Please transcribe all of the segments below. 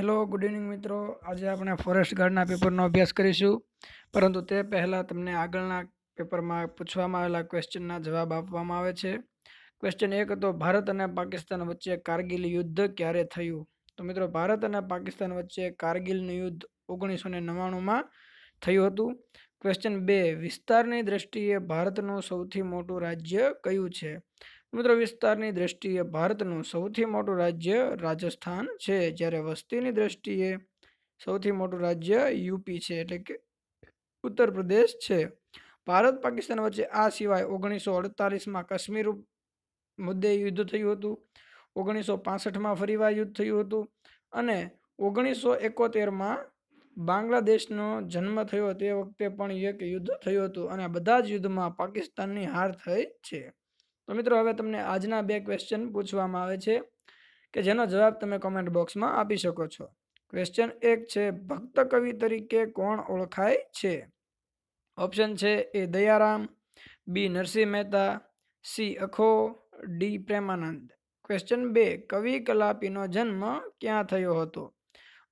Hello good evening મિત્રો. આજે આપણે ફોરેસ્ટ ગાર્ડના પેપરનો અભ્યાસ કરીશું, પરંતુ તે પહેલાં તમને આગળના પેપરમાં પૂછવામાં આવેલા ક્વેશ્ચનના જવાબ આપવામાં આવે છે. ક્વેશ્ચન 1 હતો, ભારત અને પાકિસ્તાન વચ્ચે કારગિલ યુદ્ધ ક્યારે થયું? તો મિત્રો, ભારત અને પાકિસ્તાન વચ્ચે કારગિલનું યુદ્ધ 1999માં થયું હતું. ક્વેશ્ચન 2, વિસ્તારની દ્રષ્ટિએ ભારતનું સૌથી મોટું રાજ્ય કયું છે? મિત્રો, વિસ્તારની દ્રષ્ટિએ ભારતનું સૌથી મોટું રાજ્ય રાજસ્થાન છે, જ્યારે વસ્તીની દ્રષ્ટિએ સૌથી મોટું રાજ્ય યુપી છે, એટલે કે ઉત્તર પ્રદેશ છે. ભારત પાકિસ્તાન વચ્ચે આ સિવાય 1948માં કાશ્મીર મુદ્દે યુદ્ધ થયું હતું, 1965માં ફરીવાર યુદ્ધ થયું હતું, અને 1971માં બાંગ્લાદેશનો જન્મ થયો તે વખતે પણ એક યુદ્ધ થયું હતું, અને બધા જ યુદ્ધમાં પાકિસ્તાનની હાર થઈ છે. તો મિત્રો, હવે તમને આજના 2 ક્વેશ્ચન પૂછવામાં આવે છે કે જેનો જવાબ તમે કોમેન્ટ બોક્સમાં આપી શકો છો. ક્વેશ્ચન 1 છે, ભક્ત કવિ તરીકે કોણ ઓળખાય છે? ઓપ્શન છે એ દયારામ, બી નરસિંહ મહેતા, સી અખો, ડી પ્રેમાનંદ. ક્વેશ્ચન 2, કવિ કલાપીનો જન્મ ક્યાં થયો હતો?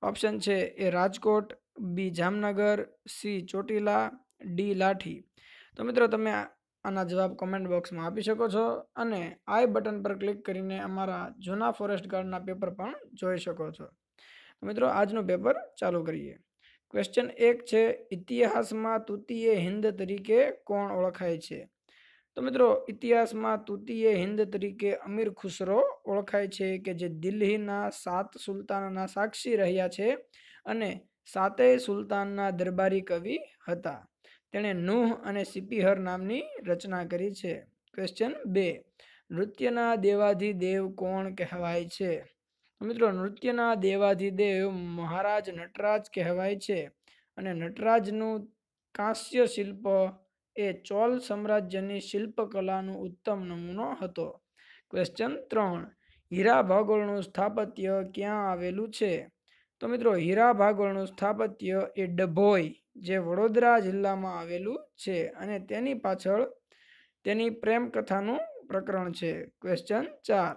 ઓપ્શન છે એ રાજકોટ, બી જામનગર, સી ચોટીલા, ડી લાઠી. તો મિત્રો, તમે આના જવાબ કોમેન્ટ બોક્સમાં આપી શકો છો, અને આઈ બટન પર ક્લિક કરીને અમારા જૂના ફોરેસ્ટ ગાર્ડના પેપર પણ જોઈ શકો છો. મિત્રો, આજનું પેપર ચાલુ કરીએ. ક્વેશ્ચન 1 છે, ઇતિહાસમાં તૂતીય હિંદ તરીકે કોણ ઓળખાય છે? તો મિત્રો, ઇતિહાસમાં તૂતીય હિંદ તરીકે અમીર ખુસરો ઓળખાય છે, કે જે દિલ્હીના 7 સુલતાનના સાક્ષી રહ્યા છે અને 7 સુલતાનના દરબારી કવિ હતા. તેણે નૂહ અને સિપીહર નામની રચના કરી છે. ક્વેશ્ચન 2, નૃત્યના દેવાધિદેવ કોણ કહેવાય છે? મિત્રો, નૃત્યના દેવાધિદેવ મહારાજ નટરાજ કહેવાય છે, અને નટરાજનું કાંસ્ય શિલ્પ એ ચોલ સામ્રાજ્યની શિલ્પકલાનું ઉત્તમ નમૂનો હતો. ક્વેશ્ચન 3, હીરા ભાગોળનું સ્થાપત્ય ક્યાં આવેલું છે? તો મિત્રો, હીરા ભાગોળનું સ્થાપત્ય એ ડભોઈ, જે વડોદરા જિલ્લામાં આવેલું છે, અને તેની પાછળ તેની પ્રેમ કથાનું પ્રકરણ છે. ક્વેશ્ચન 4,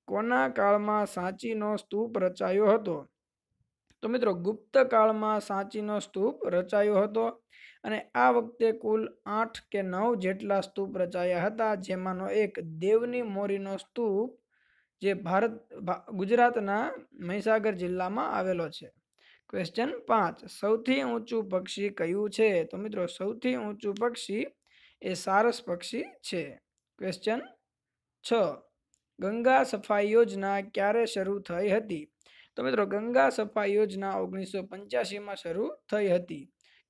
કોના કાળમાં સાંચીનો સ્તૂપ રચાયો હતો? તો મિત્રો, ગુપ્ત કાળમાં સાંચીનો સ્તૂપ રચાયો હતો, અને આ વખતે કુલ 8 કે 9 જેટલા સ્તૂપ રચાયા હતા, જેમાંનો એક દેવની મોરીનો સ્તૂપ જે ગુજરાતના મહીસાગર જિલ્લામાં આવેલો છે. ક્વેશ્ચન 5, સૌથી ઊંચું પક્ષી કયું છે? તો મિત્રો, સૌથી ઊંચું પક્ષી એ સારસ પક્ષી છે. ક્વેશ્ચન 6, ગંગા સફાઈ યોજના ક્યારે શરૂ થઈ હતી? તો મિત્રો, ગંગા સફાઈ યોજના 1985માં શરૂ થઈ હતી.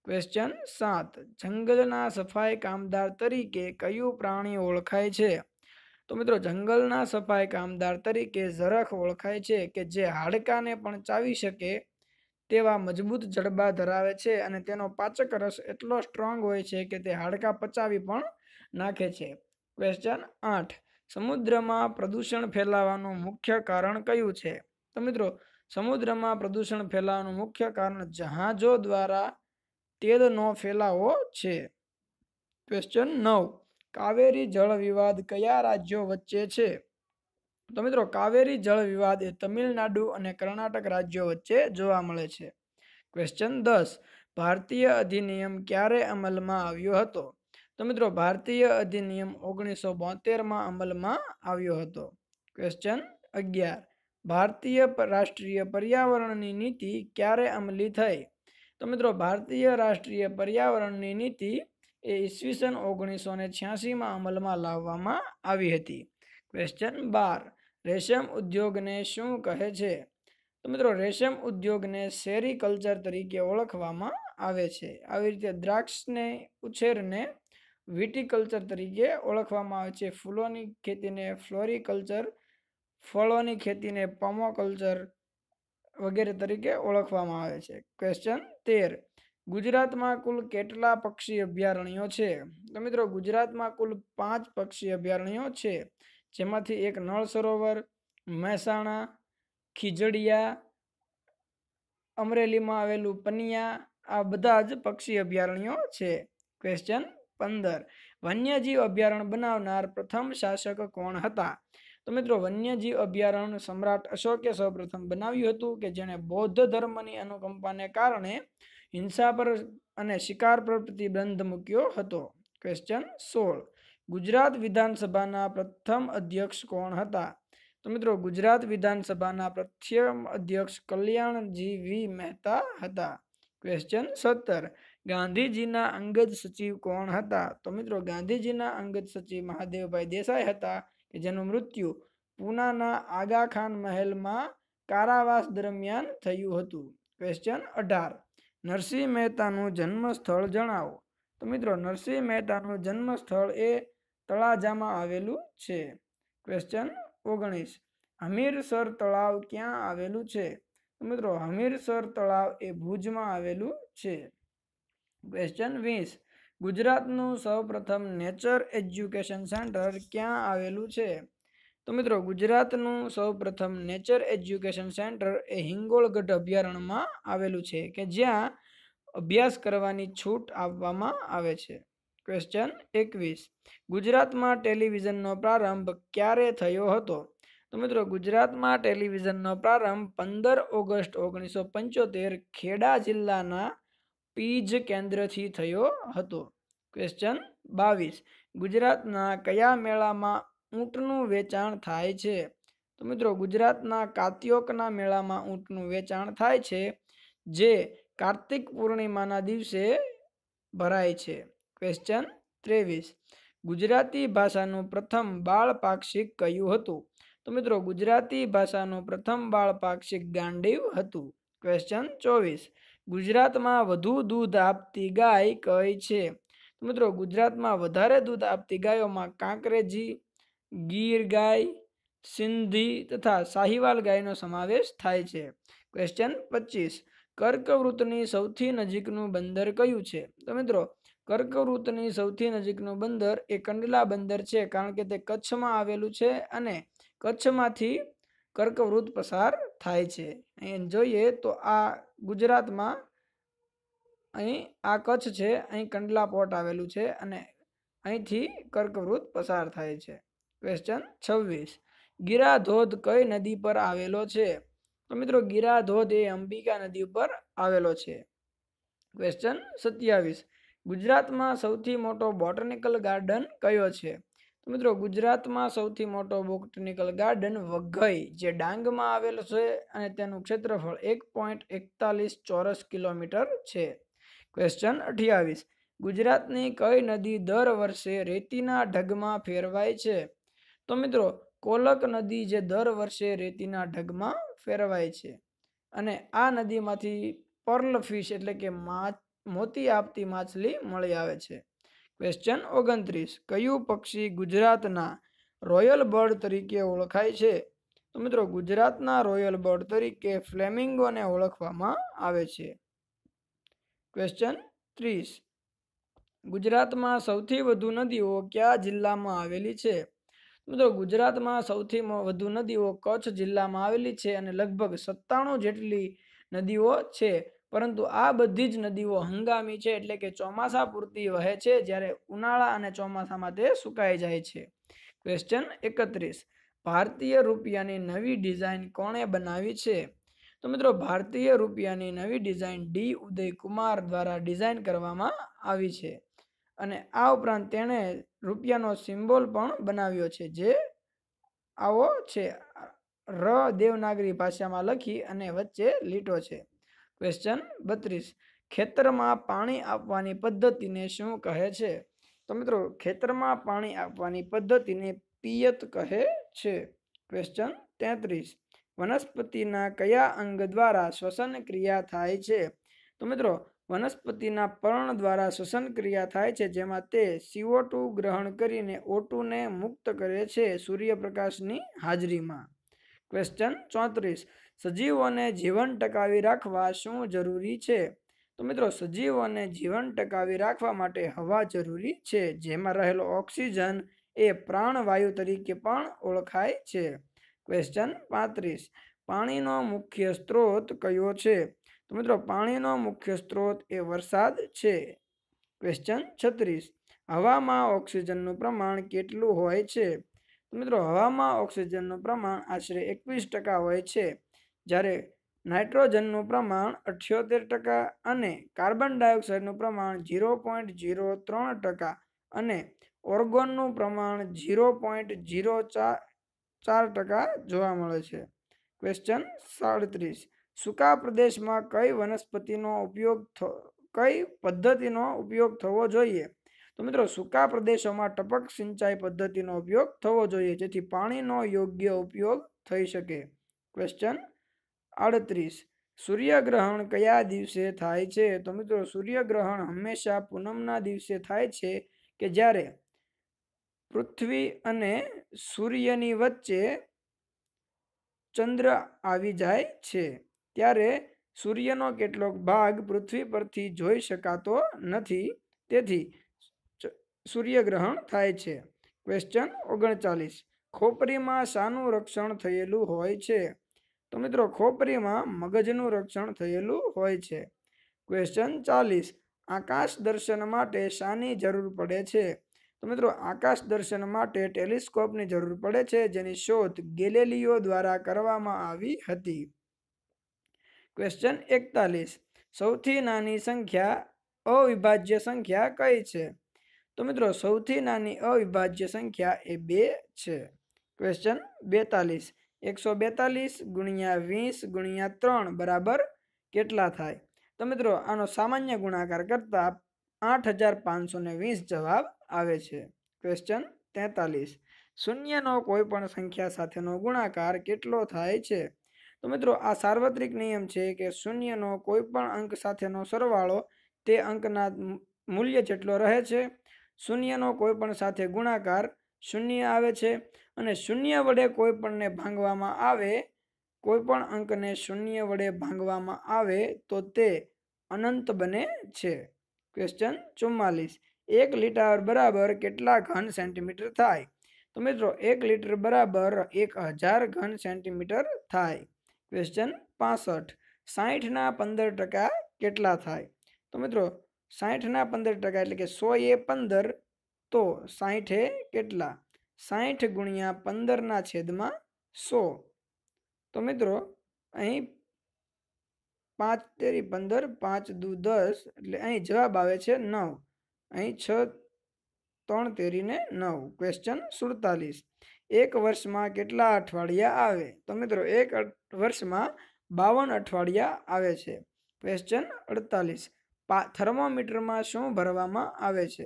ક્વેશ્ચન 7, જંગલના સફાઈ કામદાર તરીકે કયું પ્રાણી ઓળખાય છે? તો મિત્રો, જંગલના સફાઈ કામદાર તરીકે ઝરખ ઓળખાય છે, કે જે હાડકાને પણ ચાવી શકે તેવા મજબૂત જડબા ધરાવે છે, અને તેનો પાચક રસ એટલો સ્ટ્રોંગ હોય છે કે તે હાડકા પચાવી પણ નાખે છે. ક્વેશ્ચન 8, સમુદ્રમાં પ્રદૂષણ ફેલાવાનું મુખ્ય કારણ કયું છે? તો મિત્રો, સમુદ્રમાં પ્રદૂષણ ફેલાવાનું મુખ્ય કારણ જહાજો દ્વારા તેલનો ફેલાવો છે. ક્વેશ્ચન 9, કાવેરી જળ વિવાદ કયા રાજ્યો વચ્ચે છે? તો મિત્રો, કાવેરી જળ વિવાદ એ તમિલનાડુ અને કર્ણાટક રાજ્યો વચ્ચે જોવા મળે છે. ક્વેશ્ચન 10, ભારતીય અધિનિયમ ક્યારે અમલમાં આવ્યો હતો? તો મિત્રો, ભારતીય અધિનિયમ 1972માં અમલમાં આવ્યો હતો. ક્વેશ્ચન 11, ભારતીય રાષ્ટ્રીય પર્યાવરણની નીતિ ક્યારે અમલી થઈ? તો મિત્રો, ભારતીય રાષ્ટ્રીય પર્યાવરણની નીતિ એ ઈસવીસન 1986માં અમલમાં લાવવામાં આવી હતી. ક્વેશ્ચન 12, રેશમ ઉદ્યોગને શું કહે છે? તો મિત્રો, રેશમ ઉદ્યોગને સેરીકલ્ચર તરીકે ઓળખવામાં આવે છે. આવી રીતે દ્રાક્ષને ઉછેરને વિટીકલ્ચર તરીકે ઓળખવામાં આવે છે. ફૂલોની ખેતીને ફ્લોરીકલ્ચર, ફળોની ખેતીને પોમોકલ્ચર વગેરે તરીકે ઓળખવામાં આવે છે. ક્વેશ્ચન 13, ગુજરાતમાં કુલ કેટલા પક્ષી અભયારણ્યો છે? તો મિત્રો, ગુજરાતમાં કુલ 5 પક્ષી અભયારણ્યો છે, જેમાંથી એક નળ સરોવર, મહેસાણા, ખીજડીયા, અમરેલીમાં આવેલું પનિયા, આ બધા જ પક્ષી અભયારણ્યો છે. ક્વેશ્ચન 15, વન્યજીવ અભયારણ્ય બનાવનાર પ્રથમ શાસક કોણ હતા? તો મિત્રો વન્યજીવ અભયારણ્ય સમ્રાટ અશોકે સૌપ્રથમ બનાવ્યું હતું કે જેણે બૌદ્ધ ધર્મની અનુકંપાને કારણે હિંસા પર અને શિકાર પર પ્રતિબંધ મૂક્યો હતો. ક્વેશ્ચન 16. ગુજરાત વિધાનસભાના પ્રથમ અધ્યક્ષ કોણ હતા? તો મિત્રો ગુજરાત વિધાનસભાના પ્રથમ અધ્યક્ષ કલ્યાણજી વી મહેતા હતા. ક્વેશ્ચન 17. ગાંધીજીના અંગદ સચિવ કોણ હતા? તો મિત્રો ગાંધીજીના અંગદ સચિવ મહાદેવભાઈ દેસાઈ હતા કે જેનું મૃત્યુ પૂનાના આગા ખાન મહેલમાં કારાવાસ દરમિયાન થયું હતું. ક્વેશ્ચન 18. નરસિંહ મહેતાનું જન્મ સ્થળ જણાવો. તો મિત્રો નરસિંહ મહેતાનું જન્મ સ્થળ એ તળાજામાં આવેલું છે. ક્વેશ્ચન 19. હમીરસર તળાવ ક્યાં આવેલું છે? તો મિત્રો હમીરસર તળાવ એ ભુજમાં આવેલું છે. ક્વેશ્ચન 20. ગુજરાતનું સૌપ્રથમ નેચર એજ્યુકેશન સેન્ટર ક્યાં આવેલું છે? તો મિત્રો ગુજરાતનું સૌપ્રથમ નેચર એજ્યુકેશન સેન્ટર એ હિંગોળગઢ અભયારણ્યમાં આવેલું છે કે જ્યાં અભ્યાસ કરવાની છૂટ આપવામાં આવે છે. ક્વેશ્ચન 21. ગુજરાતમાં ટેલિવિઝનનો પ્રારંભ ક્યારે થયો હતો? તો મિત્રો ગુજરાતમાં ટેલિવિઝનનો પ્રારંભ 15 ઓગસ્ટ 1975 ખેડા જિલ્લાના પીજ કેન્દ્રથી થયો હતો. ક્વેશ્ચન 22. ગુજરાતના કયા મેળામાં ઊંટનું વેચાણ થાય છે? તો મિત્રો ગુજરાતના કાત્યોકના મેળામાં ઊંટનું વેચાણ થાય છે જે કાર્તિક પૂર્ણિમાના દિવસે ભરાય છે. ક્વેશ્ચન 23. ગુજરાતી ભાષાનું પ્રથમ બાળ પાક્ષિક કયું હતું? તો મિત્રો ગુજરાતી ભાષાનું પ્રથમ બાળ પાક્ષિક ગાંડીવ હતું. ક્વેશ્ચન 24. ગુજરાતમાં વધુ દૂધ આપતી ગાય કઈ છે? તો મિત્રો ગુજરાતમાં વધારે દૂધ આપતી ગાયોમાં કાંકરેજી, ગીર ગાય, સિંધી તથા સાહિવાલ ગાયનો સમાવેશ થાય છે. ક્વેશ્ચન 25. કર્કવૃતની સૌથી નજીકનું બંદર કયું છે? તો મિત્રો કર્કવૃતની સૌથી નજીકનું બંદર એ કંડલા બંદર છે કારણ કે તે કચ્છમાં આવેલું છે અને કચ્છમાંથી કર્કવૃત પસાર થાય છે. અહીં જોઈએ તો આ ગુજરાતમાં અહીં આ કચ્છ છે, અહીં કંડલા પોર્ટ આવેલું છે અને અહીંથી કર્કવૃત પસાર થાય છે. ક્વેશ્ચન 26. ગીરા ધોધ કઈ નદી પર આવેલો છે? તો મિત્રો ગીરા ધોધ એ અંબિકા નદી ઉપર આવેલો છે. ક્વેશ્ચન 27. ગુજરાતમાં સૌથી મોટો બોટનિકલ ગાર્ડન કયો છે? તો મિત્રો ગુજરાતમાં સૌથી મોટો બોટનિકલ ગાર્ડન વઘઈ જે ડાંગમાં આવેલો છે અને તેનું ક્ષેત્રફળ 1.41 ચોરસ કિલોમીટર છે. ક્વેશ્ચન 28. ગુજરાતની કઈ નદી દર વર્ષે રેતીના ઢગમાં ફેરવાય છે? તો મિત્રો કોલક નદી જે દર વર્ષે રેતીના ઢગમાં ફેરવાય છે અને આ નદીમાંથી પર્લ ફિશ એટલે કે મોતી આપતી માછલી મળી આવે છે. ક્વેશ્ચન 29. કયું પક્ષી ગુજરાતના રોયલ બર્ડ તરીકે ઓળખાય છે? તો મિત્રો ગુજરાતના રોયલ બર્ડ તરીકે ફ્લેમિંગોને ઓળખવામાં આવે છે. ક્વેશ્ચન 30. ગુજરાતમાં સૌથી વધુ નદીઓ કયા જિલ્લામાં આવેલી છે? મિત્રો ગુજરાતમાં સૌથી વધુ નદીઓ કચ્છ જિલ્લામાં આવેલી છે અને લગભગ 97 જેટલી નદીઓ છે, પરંતુ આ બધી જ નદીઓ હંગામી છે એટલે કે ચોમાસા પૂરતી વહે છે જ્યારે ઉનાળા અને ચોમાસામાં તે સુકાઈ જાય છે. ક્વેશ્ચન 31. ભારતીય રૂપિયાની નવી ડિઝાઇન કોણે બનાવી છે? તો મિત્રો ભારતીય રૂપિયાની નવી ડિઝાઇન ડી ઉદયકુમાર દ્વારા ડિઝાઇન કરવામાં આવી છે અને આ ઉપરાંત તેણે રૂપિયાનો સિમ્બોલ પણ બનાવ્યો છે જે આવો છે, ર દેવનાગરી ભાષામાં લખી અને વચ્ચે લીટો છે. ક્વેશ્ચન 32. ખેતરમાં પાણી આપવાની પદ્ધતિને શું કહે છે? તો મિત્રો ખેતરમાં પાણી આપવાની પદ્ધતિને પિયત કહે છે. ક્વેશ્ચન 33. વનસ્પતિના કયા અંગ દ્વારા શ્વસન ક્રિયા થાય છે? તો મિત્રો વનસ્પતિના પર્ણ દ્વારા શ્વસન ક્રિયા થાય છે જેમાં તે CO2 ગ્રહણ કરીને O2 ને મુક્ત કરે છે સૂર્યપ્રકાશની હાજરીમાં. ક્વેશ્ચન 34. સજીવોને જીવન ટકાવી રાખવા શું જરૂરી છે? તો મિત્રો સજીવોને જીવન ટકાવી રાખવા માટે હવા જરૂરી છે જેમાં રહેલો ઓક્સિજન એ પ્રાણવાયુ તરીકે પણ ઓળખાય છે. ક્વેશ્ચન 35. પાણીનો મુખ્ય સ્ત્રોત કયો છે? તો મિત્રો પાણીનો મુખ્ય સ્ત્રોત એ વરસાદ છે. ક્વેશ્ચન 36. હવામાં ઓક્સિજનનું પ્રમાણ કેટલું હોય છે? તો મિત્રો હવામાં ઓક્સિજનનું પ્રમાણ આશરે 21% હોય છે, જ્યારે નાઇટ્રોજનનું પ્રમાણ 78% અને કાર્બન ડાયોક્સાઇડનું પ્રમાણ 0.03% અને ઓર્ગોનનું પ્રમાણ 0.04% જોવા મળે છે. ક્વેશ્ચન 37. સૂકા પ્રદેશમાં કઈ પદ્ધતિનો ઉપયોગ થવો જોઈએ? તો મિત્રો સૂકા પ્રદેશોમાં ટપક સિંચાઈ પદ્ધતિનો ઉપયોગ થવો જોઈએ, જેથી પાણીનો યોગ્ય ઉપયોગ થઈ શકે. ક્વેશ્ચન 38. સૂર્યગ્રહણ કયા દિવસે થાય છે? તો મિત્રો સૂર્યગ્રહણ હંમેશા પૂનમના દિવસે થાય છે, કે જ્યારે પૃથ્વી અને સૂર્યની વચ્ચે ચંદ્ર આવી જાય છે, ત્યારે સૂર્યનો કેટલોક ભાગ પૃથ્વી પરથી જોઈ શકાતો નથી, તેથી સૂર્યગ્રહણ થાય છે. ક્વેશ્ચન 39. ખોપરીમાં શાનું રક્ષણ થયેલું હોય છે? તો મિત્રો ખોપરીમાં મગજનું રક્ષણ થયેલું હોય છે. ક્વેશ્ચન 40. આકાશ દર્શન માટે શાની જરૂર પડે છે? તો મિત્રો આકાશ દર્શન માટે ટેલિસ્કોપની જરૂર પડે છે, જેની શોધ ગેલિલિયો દ્વારા કરવામાં આવી હતી. ક્વેશ્ચન 41. સૌથી નાની સંખ્યા અવિભાજ્ય સંખ્યા કઈ છે? તો મિત્રો સૌથી નાની અવિભાજ્ય સંખ્યા એ 2 છે. ક્વેશ્ચન 42. 142 ગુણ્યા 20 ગુણ્યા 3 બરાબર કેટલા થાય? તો મિત્રો આનો સામાન્ય ગુણાકાર કરતા 8520 જવાબ આવે છે. ક્વેશ્ચન 43. શૂન્યનો કોઈ પણ સંખ્યા સાથેનો ગુણાકાર કેટલો થાય છે? તો મિત્રો આ સાર્વત્રિક નિયમ છે કે શૂન્યનો કોઈ પણ અંક સાથેનો સરવાળો તે અંકના મૂલ્ય જેટલો રહે છે. શૂન્યનો કોઈ પણ સાથે ગુણાકાર શૂન્ય આવે છે, અને શૂન્ય વડે કોઈ પણને ભાંગવામાં આવે, કોઈ પણ અંકને શૂન્ય વડે ભાંગવામાં આવે તો તે અનંત બને છે. ક્વેશ્ચન 44. 1 લીટર બરાબર કેટલા ઘન સેન્ટીમીટર થાય? તો મિત્રો 1 લીટર બરાબર 1000 ઘન સેન્ટીમીટર થાય. ક્વેશ્ચન 65. 60ના 15% કેટલા થાય? તો મિત્રો 60ના 15% એટલે કે 100 એ 15, તો 60 એ કેટલા? 60 ગુણ્યા 15 છેદમાં 100. તો મિત્રો અહીં 5 તેરી 15, 5 દુ 10, એટલે અહીં જવાબ આવે છે 9. અહીં 6 3 તેરીને 9. ક્વેશ્ચન 47. એક વર્ષમાં કેટલા અઠવાડિયા આવે? તો મિત્રો એક વર્ષમાં 52 અઠવાડિયા આવે છે. ક્વેશ્ચન 48. થર્મોમીટરમાં શું ભરવામાં આવે છે?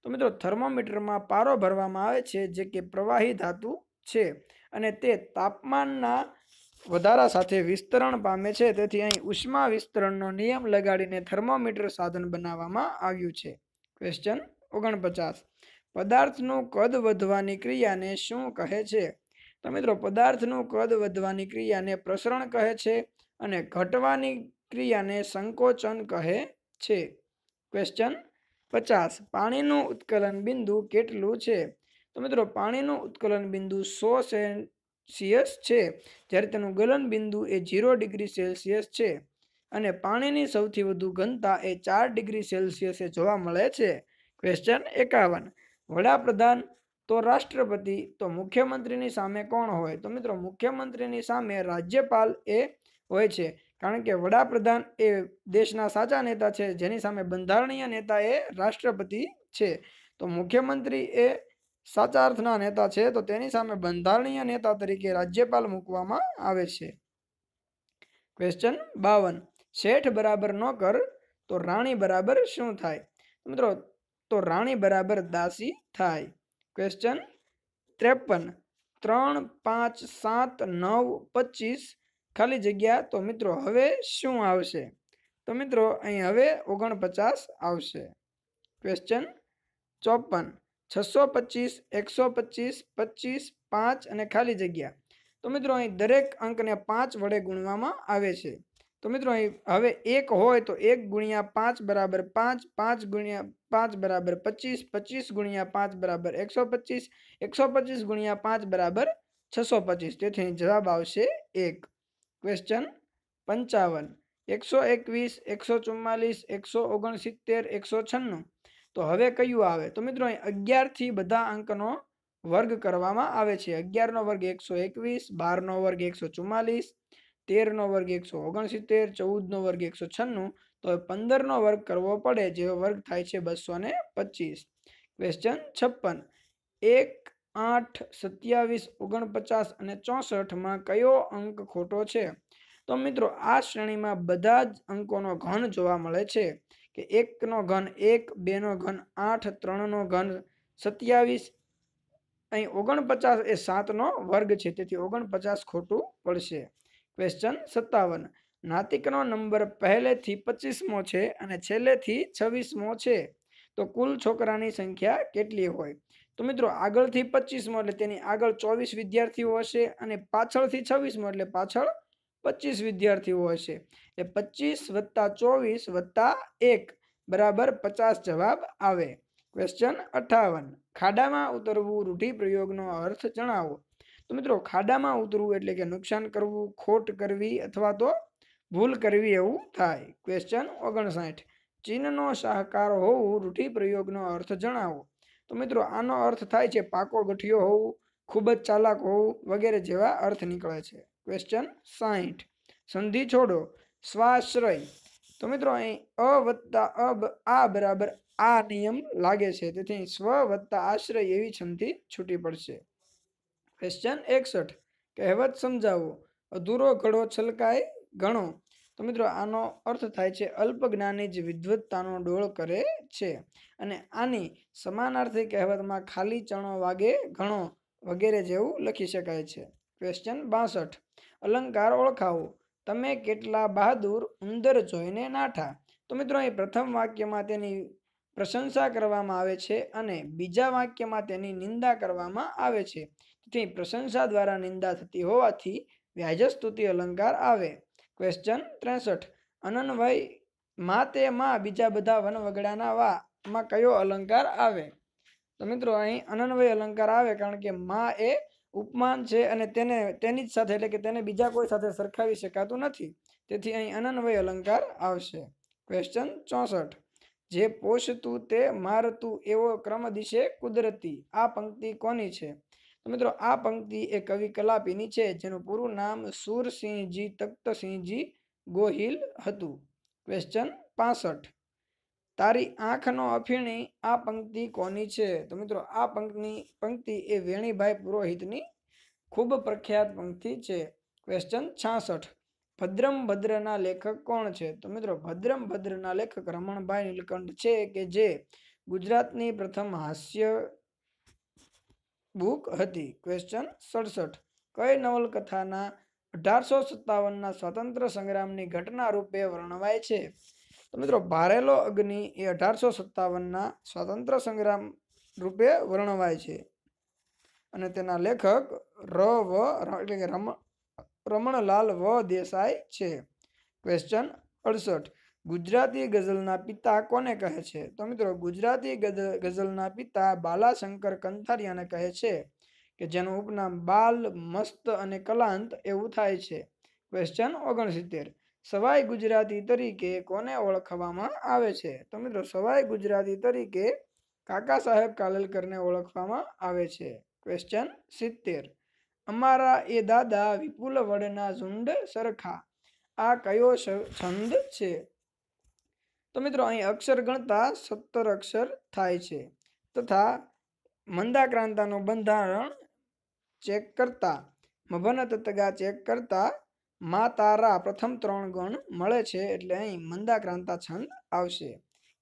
તો મિત્રો થર્મોમીટરમાં પારો ભરવામાં આવે છે, જે કે પ્રવાહી ધાતુ છે, અને તે તાપમાનના વધારા સાથે વિસ્તરણ પામે છે, તેથી અહીં ઉષ્મા વિસ્તરણનો નિયમ લગાડીને થર્મોમીટર સાધન બનાવવામાં આવ્યું છે. ક્વેશ્ચન 49. પદાર્થનું કદ વધવાની ક્રિયાને શું કહે છે? તો મિત્રો પદાર્થનું કદ વધવાની ક્રિયાને પ્રસરણ કહે છે, અને ઘટવાની ક્રિયાને સંકોચન કહે છે. ક્વેશ્ચન 50. પાણીનું ઉત્કલન બિંદુ કેટલું છે? તો મિત્રો પાણીનું ઉત્કલન બિંદુ 100 સેલ્સિયસ છે, જ્યારે તેનું ગલન બિંદુ એ 0 ડિગ્રી સેલ્સિયસ છે, અને પાણીની સૌથી વધુ ઘનતા એ 4 ડિગ્રી સેલ્સિયસે જોવા મળે છે. ક્વેશ્ચન 51. વડાપ્રધાન તો રાષ્ટ્રપતિ, તો મુખ્યમંત્રીની સામે કોણ હોય? તો મિત્રો મુખ્યમંત્રીની સામે રાજ્યપાલ એ હોય છે, કારણ કે વડાપ્રધાન એ દેશના સાચા નેતા છે, જેની સામે બંધારણીય નેતા એ રાષ્ટ્રપતિ છે. તો મુખ્યમંત્રી એ સાચા અર્થના નેતા છે, તો તેની સામે બંધારણીય નેતા તરીકે રાજ્યપાલ મૂકવામાં આવે છે. ક્વેશ્ચન 52. શેઠ બરાબર નોકર, તો રાણી બરાબર શું થાય? મિત્રો તો રાણી બરાબર દાસી થાય. ક્વેશ્ચન 53. 3, 5, 7, 9, 25 ખાલી જગ્યા, તો મિત્રો હવે શું આવશે? તો મિત્રો અહીં હવે 49 આવશે. ક્વેશ્ચન 54. 625, 125, 25, 5 અને ખાલી જગ્યા. તો મિત્રો અહીં દરેક અંકને 5 વડે ગુણવામાં આવે છે. તો મિત્રો અહીં હવે 1 હોય તો 1 ગુણ્યા 5 બરાબર 5, 5 ગુણ્યા 5 બરાબર 25, 25 ગુણ્યા 5 બરાબર 125, 125 ગુણ્યા 5 બરાબર 625, તેથી અહીં જવાબ આવશે 1. ક્વેશ્ચન 55. 121, 144, 169, 196, તો હવે કયું આવે? તો મિત્રો અહીં 11 થી બધા અંકનો વર્ગ કરવામાં આવે છે। 11 નો વર્ગ 121, 12 નો વર્ગ 144, 13 નો વર્ગ 169, 14 નો વર્ગ 196, તો 15 નો વર્ગ કરવો પડે, જેવો વર્ગ થાય છે 225। ક્વેશ્ચન 56, 1, 8, 27, 49 અને 64 માં કયો અંક ખોટો છે? તો મિત્રો આ શ્રેણીમાં બધા જ અંકોનો ઘન જોવા મળે છે કે 1 નો ઘન 1, 2 નો ઘન 8, 3 નો ઘન 27, અહીં 49 એ 7 નો વર્ગ છે, તેથી 49 ખોટું પડશે। ક્વેશ્ચન 57, નાતિકનો નંબર પહેલેથી 25મો છે અને છેલ્લેથી 26મો છે, તો કુલ છોકરાની સંખ્યા કેટલી હોય? તો મિત્રો આગળથી 25મો એટલે તેની આગળ 24 વિદ્યાર્થીઓ હશે અને પાછળથી 26મો એટલે પાછળ 25 વિદ્યાર્થીઓ હશે। એ 25 + 24 + 1 બરાબર 50 જવાબ આવે। ક્વેશ્ચન 58, ખાડામાં ઉતરવું રૂઢિપ્રયોગનો અર્થ જણાવો। તો મિત્રો ખાડામાં ઉતરવું એટલે કે નુકસાન કરવું, ખોટ કરવી અથવા તો ભૂલ કરવી એવું થાય। ક્વેશ્ચન 59, ચીનનો શાહકાર હોવું રૂઢિપ્રયોગનો અર્થ જણાવો। તો મિત્રો આનો અર્થ થાય છે પાકો ગઠિયો હોવું, ખૂબ જ ચાલાક હોવું વગેરે જેવા અર્થ નીકળે છે। ક્વેશ્ચન 60, સંધિ છોડો, સ્વાશ્રય। તો મિત્રો અહીં અ વત્તા આ બરાબર આ નિયમ લાગે છે, તેથી સ્વ વત્તા આશ્રય એવી સંધિ છૂટી પડશે। ક્વેશ્ચન 61, કહેવત સમજાવો, અધૂરો ઘડો છલકાય ઘણો। તો મિત્રો આનો અર્થ થાય છે અલ્પજ્ઞાની જ વિદ્વત્તાનો ડોળ કરે છે, અને આની સમાનાર્થી કહેવતમાં ખાલી ચણો વાગે ઘણો વગેરે જેવું લખી શકાય છે। ક્વેશ્ચન 62, અલંકાર ઓળખાવો, તમે કેટલા બહાદુર ઉંદર જોઈને નાઠા। તો મિત્રો અહીં પ્રથમ વાક્યમાં તેની પ્રશંસા કરવામાં આવે છે અને બીજા વાક્યમાં તેની નિંદા કરવામાં આવે છે, તેથી પ્રશંસા દ્વારા નિંદા થતી હોવાથી વ્યાજસ્તુતિ અલંકાર આવે। ક્વેશ્ચન 63, અનન્વય માં તે માં બીજા બધા વનવગડાના વા માં કયો અલંકાર આવે? તો મિત્રો અહીં અનન્વય અલંકાર આવે, કારણ કે માં એ ઉપમાન છે અને તેની જ સાથે એટલે કે તેને બીજા કોઈ સાથે સરખાવી શકાતું નથી, તેથી અહીં અનન્વય અલંકાર આવશે। ક્વેશ્ચન 64, જે પોષતું તે મારતું એવો ક્રમ દિશે કુદરતી, આ પંક્તિ કોની છે? તો મિત્રો આ પંક્તિ એ કવિ કલાપીની છે, જેનું પૂરું નામ સુરસિંહજી તખ્તસિંહજી ગોહિલ હતું। ક્વેશ્ચન 65, તારી આંખનો અફીણી, આ પંક્તિ કોની છે? તો મિત્રો આ પંક્તિ એ વેણીભાઈ પુરોહિતની ખૂબ પ્રખ્યાત પંક્તિ છે। ક્વેશ્ચન 66, ભદ્રમ ભદ્રના લેખક કોણ છે? તો મિત્રો ભદ્રમ ભદ્રના લેખક રમણભાઈ નીલકંઠ છે, કે જે ગુજરાતની પ્રથમ હાસ્ય બુક હતી। ક્વેશ્ચન 67, કઈ નવલકથાના 1857ના સ્વાતંત્ર્ય સંગ્રામની ઘટના રૂપે વર્ણવાય છે? તો મિત્રો ભારેલો અગ્નિ એ 1857ના સ્વાતંત્ર્ય સંગ્રામ રૂપે વર્ણવાય છે અને તેના લેખક એટલે કે રમણલાલ વ દેસાઈ છે। ક્વેશ્ચન 68, ગુજરાતી ગઝલના પિતા કોને કહે છે? તો મિત્રો ગુજરાતી ગઝલના પિતા બાલાશંકર કંથારિયાને કહે છે, કે જેનું ઉપનામ બાલ, મસ્ત અને કલાંત એવું થાય છે। ક્વેશ્ચન 69, સવાઈ ગુજરાતી તરીકે કોને ઓળખવામાં આવે છે? તો મિત્રો સવાઈ ગુજરાતી તરીકે કાકા સાહેબ કાલેલકરને ઓળખવામાં આવે છે। ક્વેશ્ચન 70, અમારા એ દાદા વિપુલ વડના ઝુંડ સરખા, આ કયો છંદ છે? તો મિત્રો અહીં અક્ષર ગણતા 17 અક્ષર થાય છે, તથા મંદાક્રાંતાનું બંધારણ ચેક કરતા, મભન તતગા ચેક કરતા મા તારા પ્રથમ 3 ગણ મળે છે, એટલે અહીં મંદાક્રાંતા છંદ આવશે।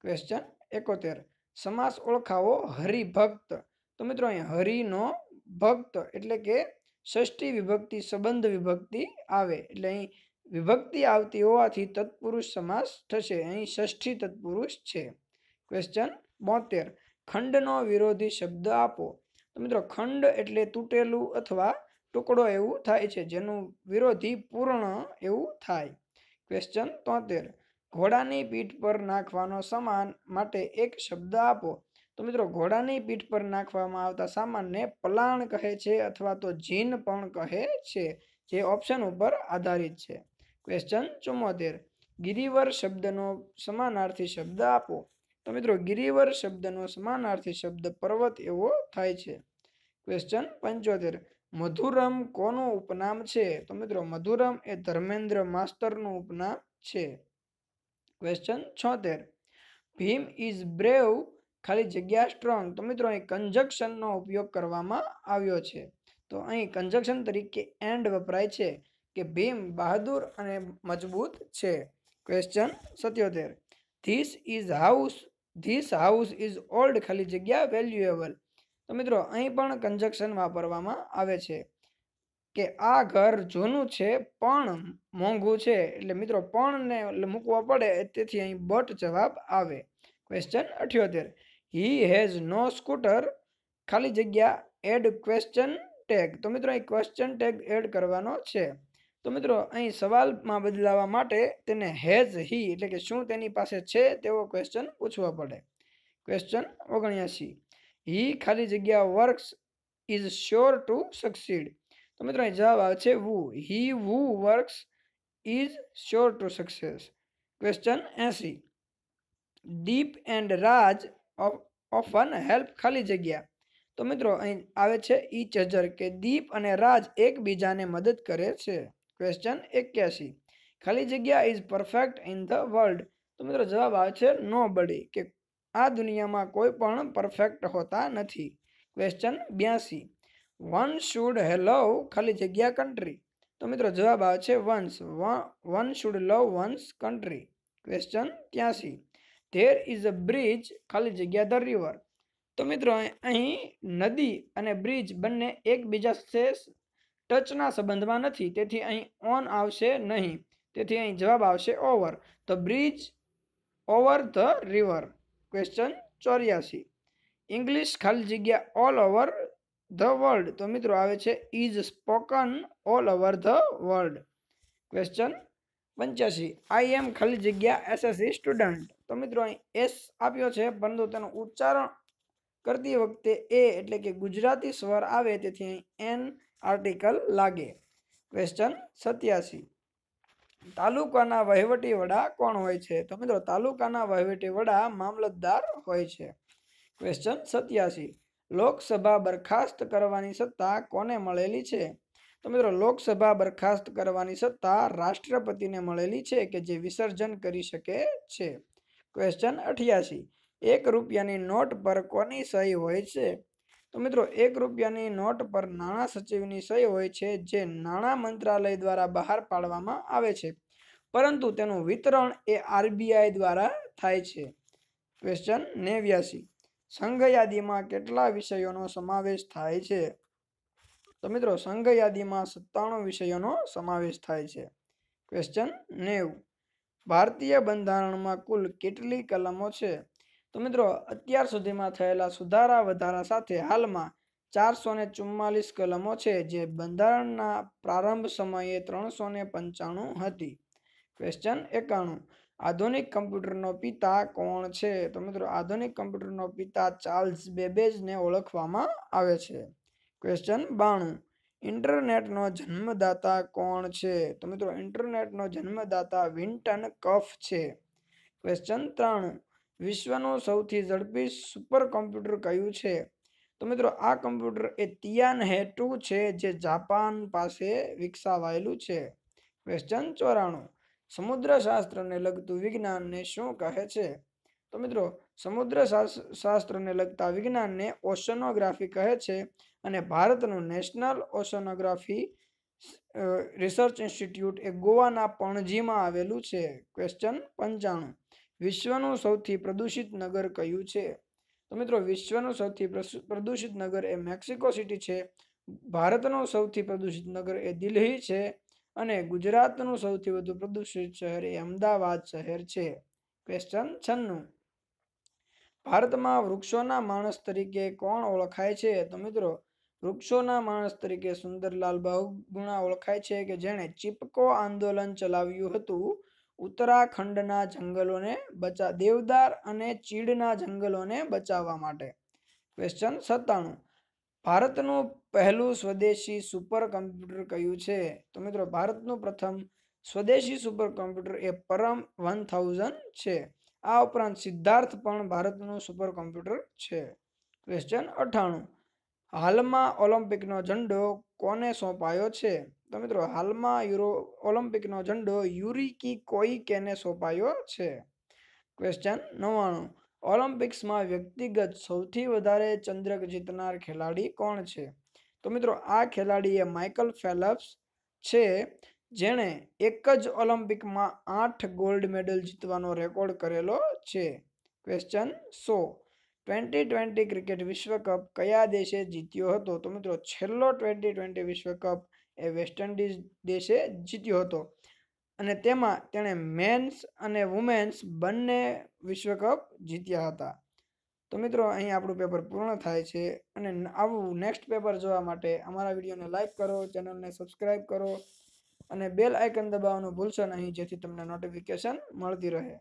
ક્વેશ્ચન 71, સમાસ ઓળખાવો હરિભક્ત। તો મિત્રો અહીં હરિનો ભક્ત એટલે કે ષષ્ઠી વિભક્તિ સંબંધ વિભક્તિ આવે, એટલે અહીં વિભક્તિ આવતી હોવાથી તત્પુરુષ સમાસ થશે, અહીં ષષ્ઠી તત્પુરુષ છે। ક્વેશ્ચન 72, ખંડનો વિરોધી શબ્દ આપો। તો મિત્રો ખંડ એટલે તૂટેલું અથવા ટુકડો એવું થાય છે, જેનું વિરોધી પૂર્ણ એવું થાય। ક્વેશ્ચન 73, ઘોડાની પીઠ પર નાખવાનો સામાન માટે એક શબ્દ આપો। તો મિત્રો ઘોડાની પીઠ પર નાખવામાં આવતા સામાનને પલાણ કહે છે અથવા તો જીન પણ કહે છે, જે ઓપ્શન ઉપર આધારિત છે। ક્વેશ્ચન 74, ગિરિવર શબ્દનો સમાનાર્થી શબ્દ આપો। તો મિત્રો ગિરિવર શબ્દનો સમાનાર્થી શબ્દ પર્વત એવો થાય છે। ક્વેશ્ચન 75 મધુરમ કોનું ઉપનામ છે? તો મિત્રો મધુરમ એ ધર્મેન્દ્ર માસ્ટરનું ઉપનામ છે. ક્વેશ્ચન 76 ભીમ ઇઝ બ્રેવ ખાલી જગ્યા સ્ટ્રોંગ. તો મિત્રો અહીં કંજક્શનનો ઉપયોગ કરવામાં આવ્યો છે. તો અહીં કંજક્શન તરીકે એન્ડ વપરાય છે કે ભીમ બહાદુર અને મજબૂત છે. Question 77 this house is old ખાલી જગ્યા વેલ્યુએબલ. તો મિત્રો અહીં પણ કંજક્શન વાપરવામાં આવે છે કે આ ઘર જૂનું છે પણ મોંઘું છે. એટલે મિત્રો પણ ને મૂકવા પડે તેથી અહીં બટ જવાબ આવે. Question 78 he has no scooter ખાલી જગ્યા એડ ક્વેશ્ચન ટેગ. તો મિત્રો અહીં ક્વેશ્ચન ટેગ એડ કરવાનો છે. તો મિત્રો અહીં સવાલમાં બદલાવા માટે તેને હેઝ હી એટલે કે શું તેની પાસે છે તેવો ક્વેશ્ચન પૂછવો પડે. ક્વેશ્ચન 79 હી ખાલી જગ્યા works is sure to succeed. તો મિત્રો અહીં જવાબ આવે છે who. He who works is sure to success. Question 80 Deep and Raj often help ખાલી જગ્યા. તો મિત્રો અહીં આવે છે ઈચ અધર કે દીપ અને રાજ એકબીજાને મદદ કરે છે. ક્વેશ્ચન 81 ખાલી જગ્યા is perfect in the world. તો મિત્રો જવાબ આવે છે નો બડી કે આ દુનિયામાં કોઈ પણ પરફેક્ટ હોતા નથી. ક્વેશ્ચન 82 વન શુડ લવ ખાલી જગ્યા કન્ટ્રી. તો મિત્રો જવાબ આવે છે once. One should love once country. Question 83 there is a bridge ખાલી જગ્યા ધ રિવર. તો મિત્રો અહીં નદી અને બ્રિજ બંને એકબીજા સાથે ટચના સંબંધમાં નથી તેથી અહીં ઓન આવશે નહીં. તેથી અહીં જવાબ આવશે over. The bridge over the river. Question 84 English ખાલી જગ્યા ઓલ ઓવર ધ વર્લ્ડ. તો મિત્રો આવે છે is spoken all over the world. Question 85 આઈ એમ ખાલી જગ્યા એસએસસી સ્ટુડન્ટ. તો મિત્રો અહીં એસ આપ્યો છે પરંતુ તેનું ઉચ્ચારણ કરતી વખતે એ એટલે કે ગુજરાતી સ્વર આવે તેથી અહીં એન આર્ટિકલ લાગે. ક્વેશ્ચન 87 તાલુકાના વહીવટી વડા કોણ હોય છે? તો મિત્રો તાલુકાના વહીવટી વડા મામલતદાર હોય છે. ક્વેશ્ચન 87 લોકસભા બરખાસ્ત કરવાની સત્તા કોને મળેલી છે? તો મિત્રો લોકસભા બરખાસ્ત કરવાની સત્તા રાષ્ટ્રપતિને મળેલી છે કે જે વિસર્જન કરી શકે છે. ક્વેશ્ચન 88 એક રૂપિયાની નોટ પર કોની સહી હોય છે? તો મિત્રો એક રૂપિયાની નોટ પર નાણાં સચિવની સહી હોય છે જે નાણાં મંત્રાલય દ્વારા બહાર પાડવામાં આવે છે પરંતુ તેનું વિતરણ એ આરબીઆઈ દ્વારા થાય છે. ક્વેશ્ચન 89 સંઘ યાદીમાં કેટલા વિષયોનો સમાવેશ થાય છે? તો મિત્રો સંઘ યાદીમાં 97 વિષયોનો સમાવેશ થાય છે. ક્વેશ્ચન 90 ભારતીય બંધારણમાં કુલ કેટલી કલમો છે? તો મિત્રો અત્યાર સુધીમાં થયેલા સુધારા વધારા સાથે હાલમાં 444 કલમો છે જે બંધારણના પ્રારંભ સમયે 395 હતી. ક્વેશ્ચન 91 આધુનિક કમ્પ્યુટરનો પિતા કોણ છે? તો મિત્રો આધુનિક કમ્પ્યુટરનો પિતા ચાર્લ્સ બેબેજને ઓળખવામાં આવે છે. ક્વેશ્ચન 92 ઇન્ટરનેટનો જન્મદાતા કોણ છે? તો મિત્રો ઇન્ટરનેટનો જન્મદાતા વિન્ટન કફ છે. ક્વેશ્ચન 93 વિશ્વનું સૌથી ઝડપી સુપર કોમ્પ્યુટર કયું છે? તો મિત્રો આ કોમ્પ્યુટર એ તિયાનહે 2 છે જે જાપાન પાસે વિકસાવાયેલું છે. ક્વેશ્ચન 94 સમુદ્ર શાસ્ત્રને લગતું વિજ્ઞાનને શું કહે છે? તો મિત્રો સમુદ્ર શાસ્ત્રને લગતા વિજ્ઞાનને ઓશનોગ્રાફી કહે છે અને ભારતનું નેશનલ ઓશનોગ્રાફી રિસર્ચ ઇન્સ્ટિટ્યૂટ એ ગોવાના પણજીમાં આવેલું છે. ક્વેશ્ચન 95 વિશ્વનું સૌથી પ્રદૂષિત નગર કયું છે? તો મિત્રો વિશ્વનું સૌથી પ્રદૂષિત નગર એ મેક્સિકો સિટી છે. ભારતનું સૌથી પ્રદૂષિત નગર એ દિલ્હી છે અને ગુજરાતનું સૌથી વધુ પ્રદૂષિત શહેર એ અમદાવાદ શહેર છે. ક્વેશ્ચન 96 ભારતમાં વૃક્ષોના માણસ તરીકે કોણ ઓળખાય છે? તો મિત્રો વૃક્ષોના માણસ તરીકે સુંદરલાલ બહુગુણા ઓળખાય છે કે જેણે ચિપકો આંદોલન ચલાવ્યું હતું ઉત્તરાખંડના જંગલોને દેવદાર અને ચીડના જંગલોને બચાવવા માટે. ક્વેશ્ચન 97 ભારતનું પહેલું સ્વદેશી સુપર કમ્પ્યુટર કયું છે? તો મિત્રો ભારતનું પ્રથમ સ્વદેશી સુપર કમ્પ્યુટર એ પરમ 1000 છે. આ ઉપરાંત સિદ્ધાર્થ પણ ભારતનું સુપર કમ્પ્યુટર છે. ક્વેશ્ચન 98 હાલમાં ઓલિમ્પિકનો ઝંડો કોને સોંપાયો છે? તો મિત્રો હાલમાં ઓલિમ્પિકનો ઝંડો યુરિકી કોઇકેને સોંપાયો છે. ક્વેશ્ચન 99. ઓલિમ્પિક્સમાં વ્યક્તિગત સૌથી વધારે ચંદ્રક જીતનાર ખેલાડી કોણ છે? તો મિત્રો આ ખેલાડી એ માઇકલ ફેલ્પ્સ છે, જેણે એક જ ઓલિમ્પિકમાં 8 ગોલ્ડ મેડલ જીતવાનો રેકોર્ડ કરેલો છે. ક્વેશ્ચન 100. 2020 ક્રિકેટ વિશ્વકપ કયા દેશે જીત્યો હતો? તો મિત્રો છેલ્લો 2020 વિશ્વકપ એ વેસ્ટ ઇન્ડિઝ દેશે જીત્યો હતો અને તેમાં તેણે મેન્સ અને વુમેન્સ બંને વિશ્વકપ જીત્યા હતા. તો મિત્રો અહીં આપણું પેપર પૂર્ણ થાય છે અને આવું નેક્સ્ટ પેપર જોવા માટે અમારા વિડીયોને લાઈક કરો, ચેનલને સબસ્ક્રાઈબ કરો અને બેલ આઇકન દબાવવાનું ભૂલશો નહીં, જેથી તમને નોટિફિકેશન મળતી રહે.